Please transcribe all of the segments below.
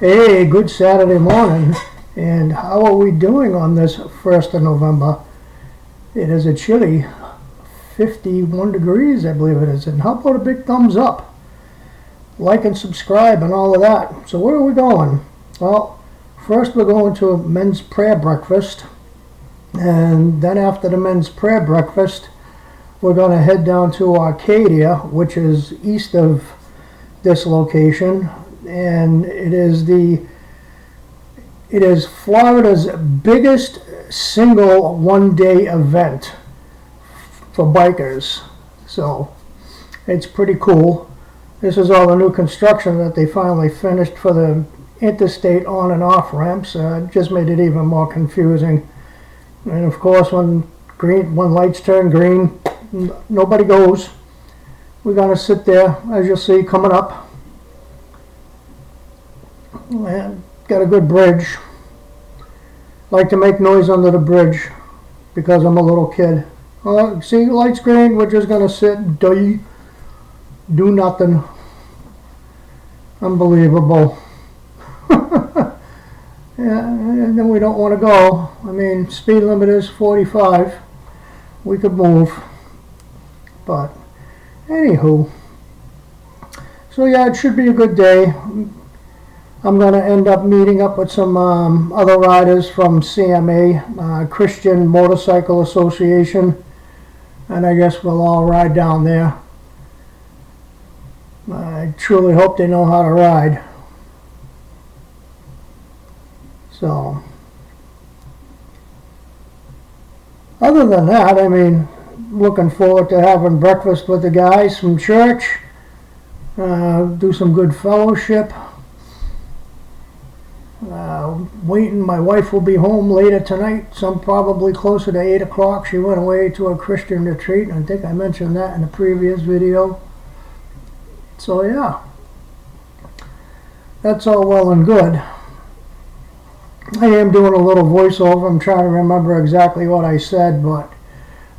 Hey, good Saturday morning. And how are we doing on this 1st of November? It is a chilly 51 degrees, I believe it is. And how about a big thumbs up? Like and subscribe and all of that. So where are we going? Well, first we're going to a men's prayer breakfast. And then after the men's prayer breakfast, we're going to head down to Arcadia, which is east of this location. And it is Florida's biggest single one-day event for bikers. So it's pretty cool. This is all the new construction that they finally finished for the interstate on and off ramps. Just made it even more confusing. And of course, when lights turn green, nobody goes. We're gonna sit there, as you'll see coming up. And got a good bridge. Like to make noise under the bridge because I'm a little kid. See, lights green, we're just gonna sit, do nothing. Unbelievable. Yeah, and then we don't want to go. I mean, speed limit is 45. We could move. But, anywho. So yeah, it should be a good day. I'm going to end up meeting up with some other riders from CMA, Christian Motorcycle Association, and I guess we'll all ride down there. I truly hope they know how to ride. So, other than that, I mean, looking forward to having breakfast with the guys from church, do some good fellowship. Waiting, my wife will be home later tonight, probably closer to 8 o'clock. She went away to a Christian retreat, and I think I mentioned that in the previous video. So yeah, that's all well and good. I am doing a little voiceover. I'm trying to remember exactly what I said, but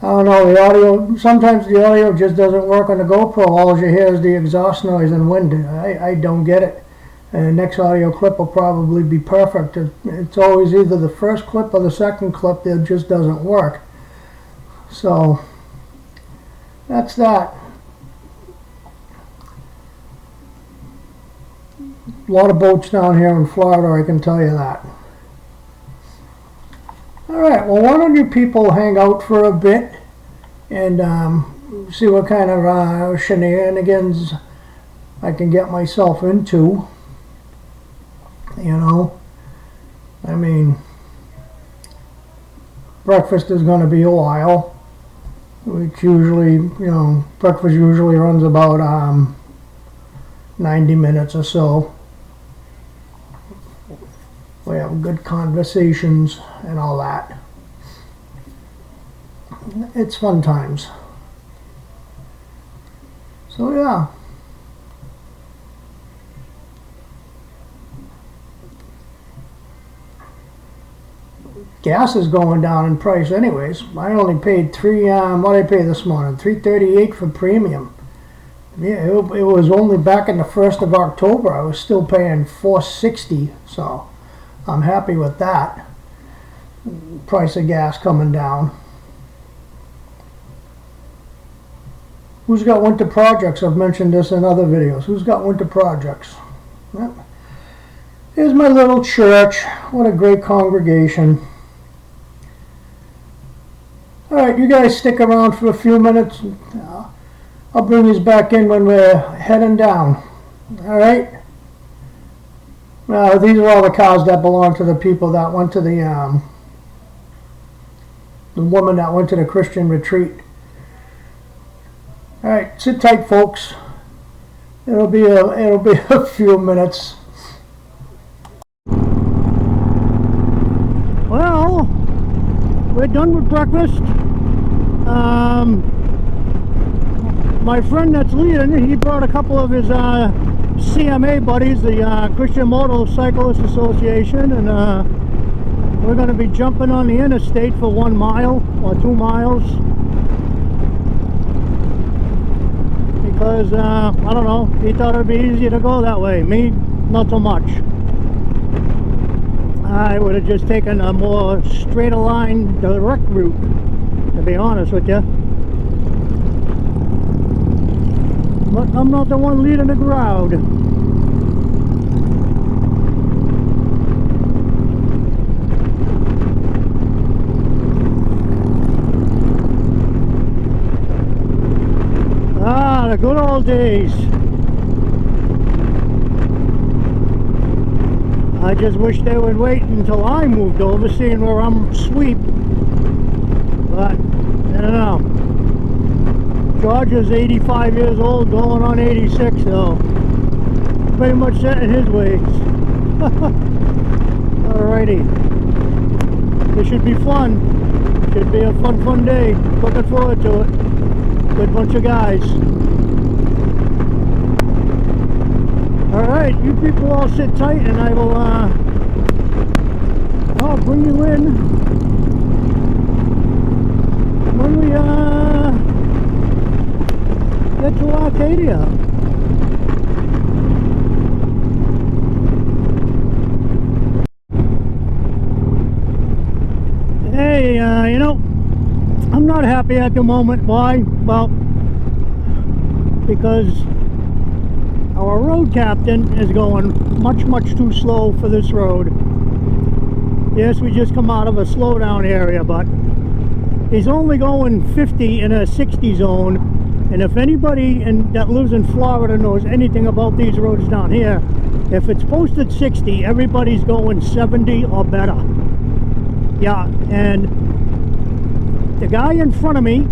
I don't know, the audio, sometimes the audio just doesn't work on the GoPro. All you hear is the exhaust noise and wind. I don't get it. And the next audio clip will probably be perfect. It's always either the first clip or the second clip that just doesn't work. So, that's that. A lot of boats down here in Florida, I can tell you that. Alright, well, why don't you people hang out for a bit and see what kind of shenanigans I can get myself into. You know, I mean, breakfast is going to be a while, which usually, breakfast usually runs about 90 minutes or so. We have good conversations and all that. It's fun times. So yeah. Gas is going down in price anyways. I only paid what did I pay this morning? $3.38 for premium. Yeah, it was only back in the 1st of October. I was still paying $4.60, so I'm happy with that. Price of gas coming down. Who's got winter projects? I've mentioned this in other videos. Who's got winter projects? Yep. Here's my little church. What a great congregation. Alright, you guys stick around for a few minutes. I'll bring these back in when we're heading down. Alright? These are all the cars that belong to the people that went to the woman that went to the Christian retreat. Alright, sit tight, folks. It'll be a few minutes. Well, we're done with breakfast. My friend that's leading, he brought a couple of his CMA buddies, the Christian Motorcyclist Association, and we're going to be jumping on the interstate for 1 mile or 2 miles. Because, I don't know, he thought it would be easier to go that way. Me, not so much. I would have just taken a more straighter line direct route, to be honest with you. But I'm not the one leading the crowd. Ah, the good old days. I just wish they would wait until I moved over, seeing where I'm sweep. But, I don't know. George is 85 years old, going on 86, so pretty much set in his ways. Alrighty. This should be fun. Should be a fun day. Looking forward to it. Good bunch of guys. Alright, you people all sit tight and I will I'll bring you in when we get to Arcadia. Hey, you know, I'm not happy at the moment. Why? Well, because our road captain is going much too slow for this road. Yes, we just come out of a slowdown area, but he's only going 50 in a 60 zone. And if anybody that lives in Florida knows anything about these roads down here, if it's posted 60, everybody's going 70 or better. Yeah, and the guy in front of me,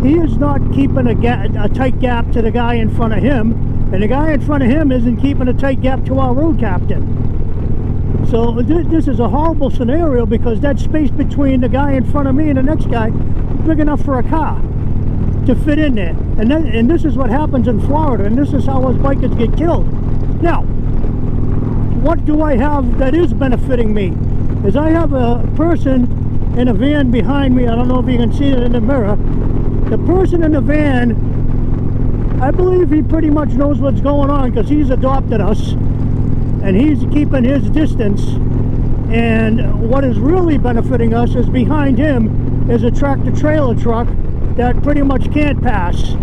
he is not keeping a tight gap to the guy in front of him, and the guy in front of him isn't keeping a tight gap to our road captain. So this is a horrible scenario, because that space between the guy in front of me and the next guy is big enough for a car to fit in there. And this is what happens in Florida, and this is how us bikers get killed. Now, what do I have that is benefiting me? Is I have a person in a van behind me. I don't know if you can see it in the mirror. The person in the van, I believe he pretty much knows what's going on, because he's adopted us and he's keeping his distance. And what is really benefiting us is behind him is a tractor trailer truck that pretty much can't pass.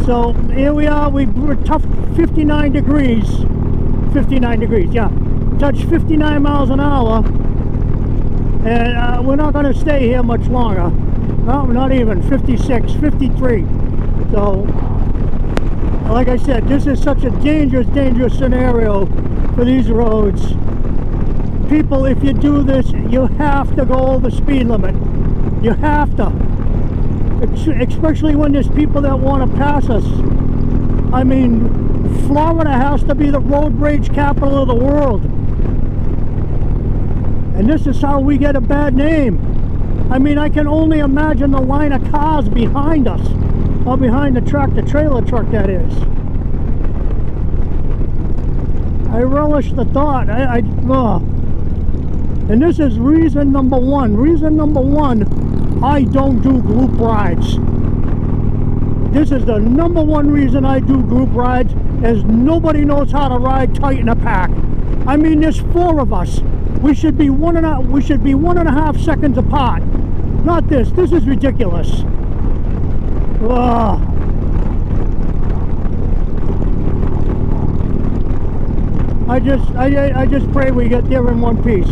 So here we are, we're tough 59 degrees, yeah, touch 59 miles an hour, and we're not going to stay here much longer. No, not even 56, 53. So, like I said, this is such a dangerous scenario for these roads. People, if you do this, you have to go over speed limit. You have to. Especially when there's people that want to pass us. I mean, Florida has to be the road rage capital of the world. And this is how we get a bad name. I mean, I can only imagine the line of cars behind us, or behind the tractor trailer truck, that is. I relish the thought. And this is reason number one. Reason number one, I don't do group rides. This is the number one reason I do group rides, is nobody knows how to ride tight in a pack. I mean, there's 4 of us. We should be 1.5 seconds apart. Not this. This is ridiculous. Ugh. I just pray we get there in one piece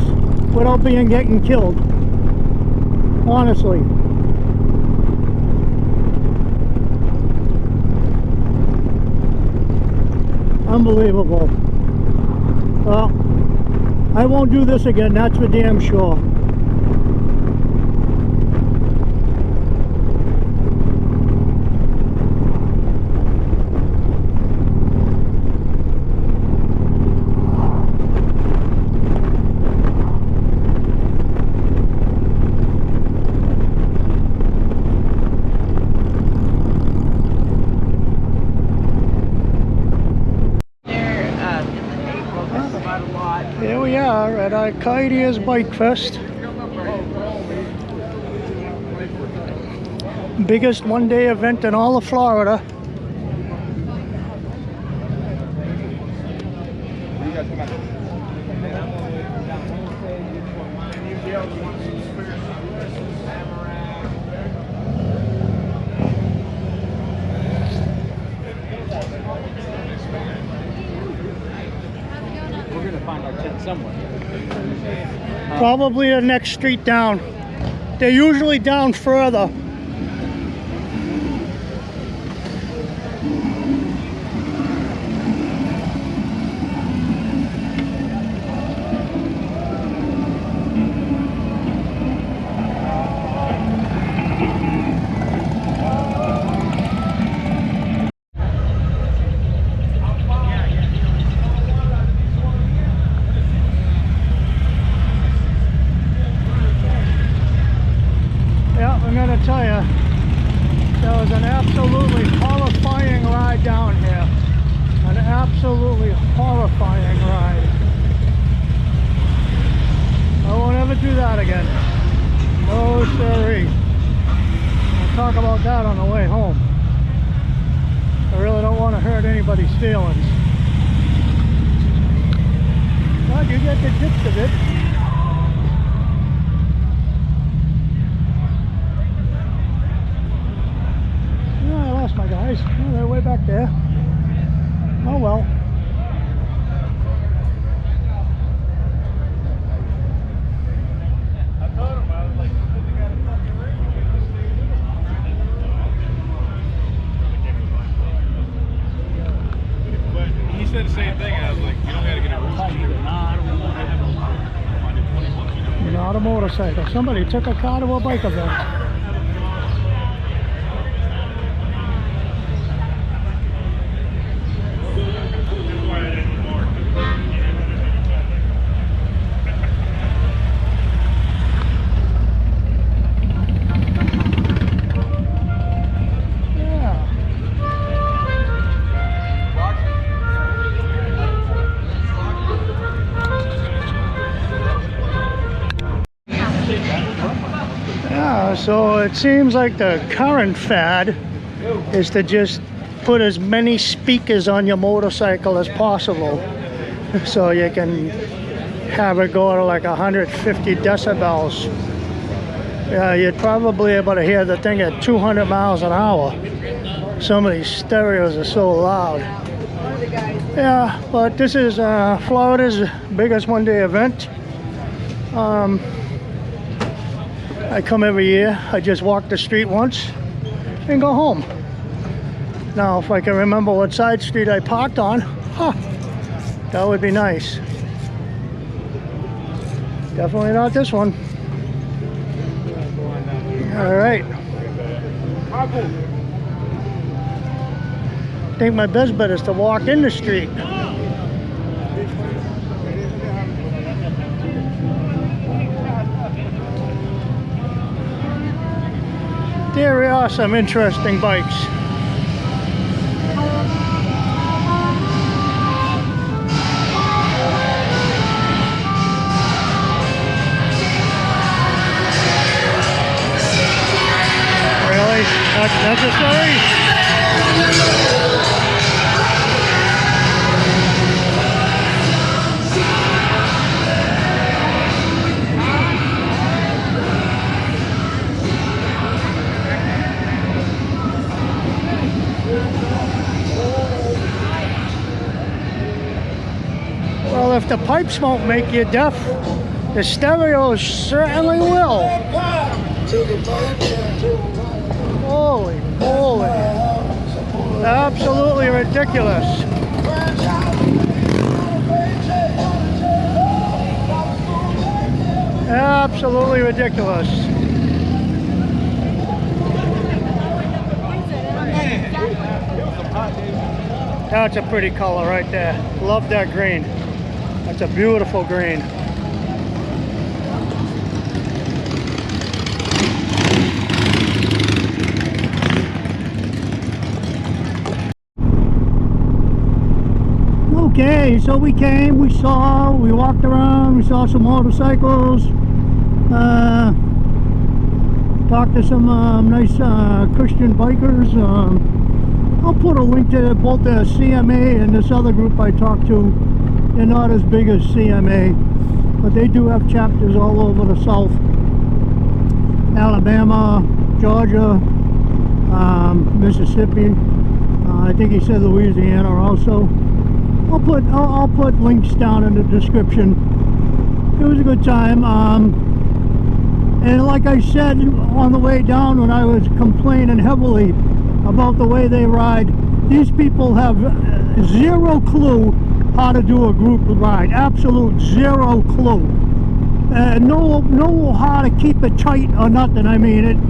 without getting killed. Honestly. Unbelievable. Well, I won't do this again, that's for damn sure. Here we are at Arcadia's Bikefest. Biggest one-day event in all of Florida. We're gonna find our tent somewhere. Probably the next street down. They're usually down further. Yeah, I'm gonna tell you, that was an absolutely horrifying ride down here. An absolutely horrifying ride. I won't ever do that again. No siree. We'll talk about that on the way home. I really don't want to hurt anybody's feelings. But you get the gist of it. My guys, oh, they're way back there. Oh well. I told him, I was like, they got a fucking ring. He said the same thing. I was like, you don't gotta get a room. Not a motorcycle. Somebody took a car to a bike event. So it seems like the current fad is to just put as many speakers on your motorcycle as possible, so you can have it go to like 150 decibels. You'd probably be able to hear the thing at 200 miles an hour. Some of these stereos are so loud. Yeah, but this is Florida's biggest one-day event. I come every year. I just walk the street once and go home. Now, if I can remember what side street I parked on, that would be nice. Definitely not this one. All right. I think my best bet is to walk in the street. There are some interesting bikes. Really? That's necessary? Well, if the pipes won't make you deaf, the stereos certainly will. Holy moly. Absolutely ridiculous. Absolutely ridiculous. That's a pretty color right there. Love that green. That's a beautiful green. Okay, so we came, we walked around, we saw some motorcycles, talked to some nice Christian bikers. I'll put a link to both the CMA and this other group I talked to. They're not as big as CMA. but they do have chapters all over the South. Alabama, Georgia, Mississippi. I think he said Louisiana also. I'll put links down in the description. It was a good time. And like I said on the way down when I was complaining heavily about the way they ride, these people have zero clue how to do a group ride. Absolute zero clue. Know how to keep it tight or nothing. I mean,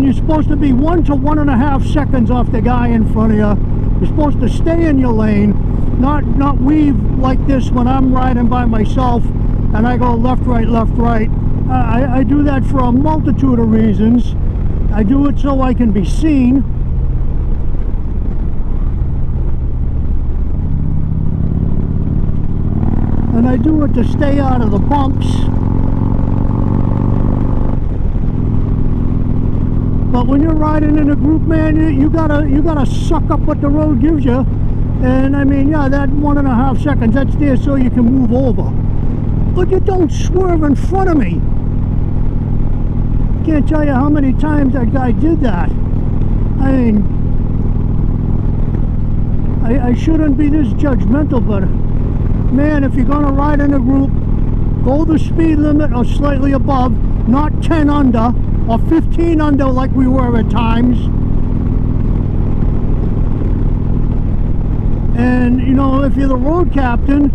you're supposed to be 1 to 1.5 seconds off the guy in front of you. You're supposed to stay in your lane, not weave like this when I'm riding by myself and I go left, right, left, right. I do that for a multitude of reasons. I do it so I can be seen. And I do it to stay out of the bumps. But when you're riding in a group, man, you gotta suck up what the road gives you. And I mean, yeah, that 1.5 seconds, that's there so you can move over. But you don't swerve in front of me. Can't tell you how many times that guy did that. I mean, I shouldn't be this judgmental, but man, if you're gonna ride in a group, go the speed limit or slightly above, not 10 under or 15 under like we were at times. And you know, if you're the road captain,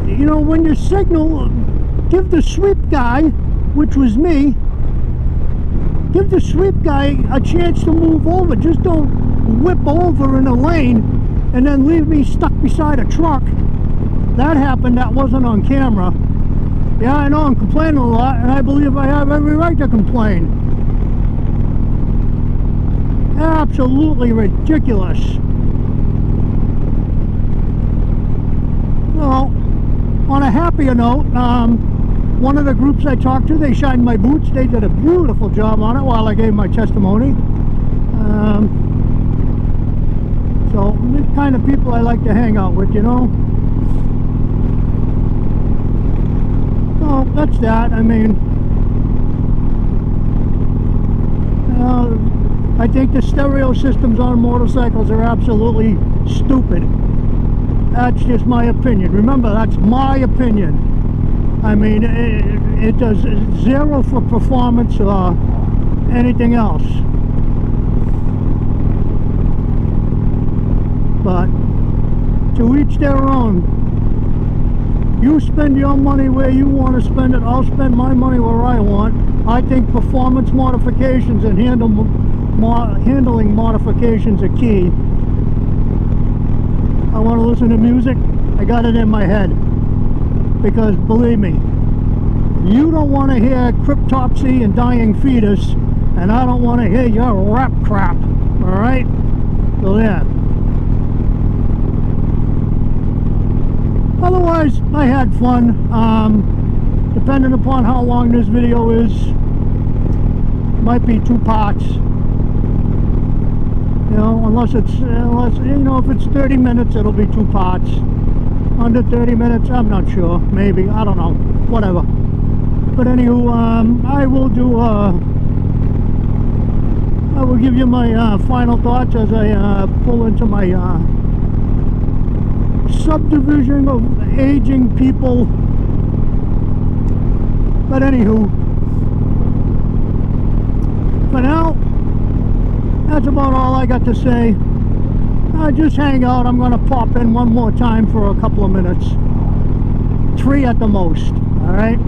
you know, when you signal, give the sweep guy, which was me, give the sweep guy a chance to move over. Just don't whip over in a lane and then leave me stuck beside a truck. That happened. That wasn't on camera. Yeah, I know I'm complaining a lot, and I believe I have every right to complain. Absolutely ridiculous. Well, on a happier note, one of the groups I talked to, they shined my boots. They did a beautiful job on it while I gave my testimony. So, the kind of people I like to hang out with, you know. Well, that's that. I mean, I think the stereo systems on motorcycles are absolutely stupid. That's just my opinion. Remember, that's my opinion. I mean, it does zero for performance or anything else. But to each their own. You spend your money where you want to spend it. I'll spend my money where I want. I think performance modifications and handling modifications are key. I want to listen to music. I got it in my head. Because believe me, you don't want to hear cryptopsy and dying fetus, and I don't want to hear your rap crap. Alright? So yeah. Otherwise, I had fun. Depending upon how long this video is, might be 2 parts. You know, unless you know, if it's 30 minutes, it'll be 2 parts. Under 30 minutes, I'm not sure. Maybe, I don't know. Whatever. But anywho, I will give you my final thoughts as I pull into my subdivision of aging people. But anywho, for now, that's about all I got to say. Just hang out. I'm going to pop in one more time for a couple of minutes. 3 at the most. Alright?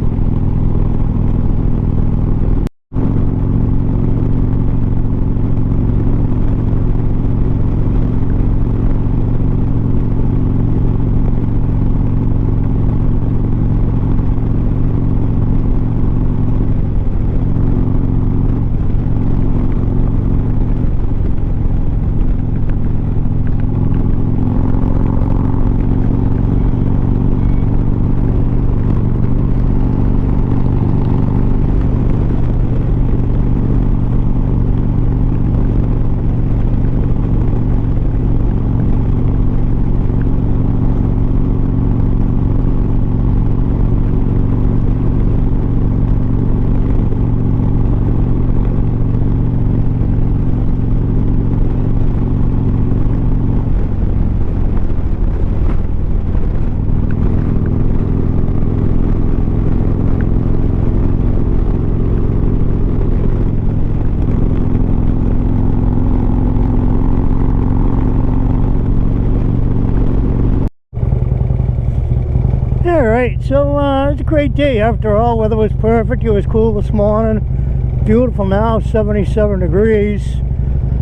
Alright, so it's a great day after all. Weather was perfect. It was cool this morning. Beautiful now, 77 degrees.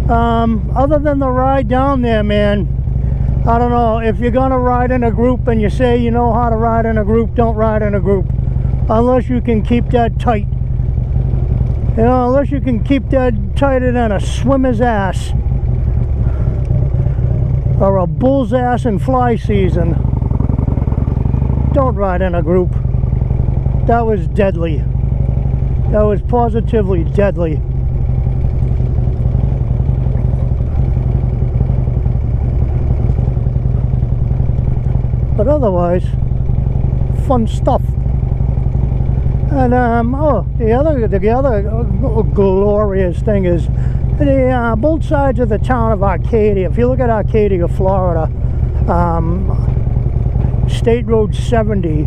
Other than the ride down there, man, I don't know. If you're gonna ride in a group and you say you know how to ride in a group, don't ride in a group. Unless you can keep that tight. You know, unless you can keep that tighter than a swimmer's ass. Or a bull's ass in fly season. Don't ride in a group. That was deadly. That was positively deadly. But otherwise, fun stuff. And the other glorious thing is both sides of the town of Arcadia. If you look at Arcadia, Florida, State Road 70,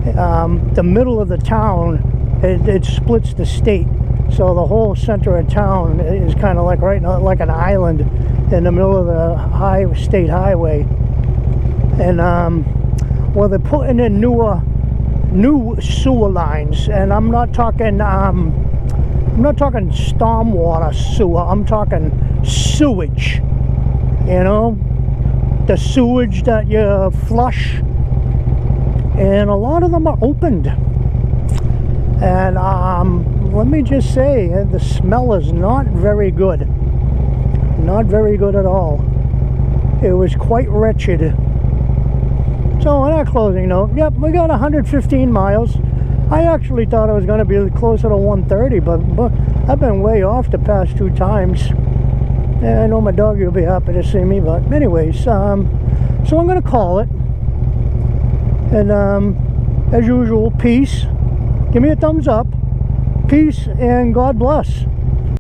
the middle of the town, it splits the state. So the whole center of town is kind of like right now, like an island in the middle of the state highway. And well, they're putting in new sewer lines, and I'm not talking stormwater sewer. I'm talking sewage. You know, the sewage that you flush, and a lot of them are opened. And let me just say, the smell is not very good. Not very good at all. It was quite wretched. So on our closing note, yep, we got 115 miles. I actually thought I was going to be closer to 130, but I've been way off the past 2 times. And I know my dog will be happy to see me, but anyways, so I'm going to call it. And as usual, peace. Give me a thumbs up. Peace and God bless.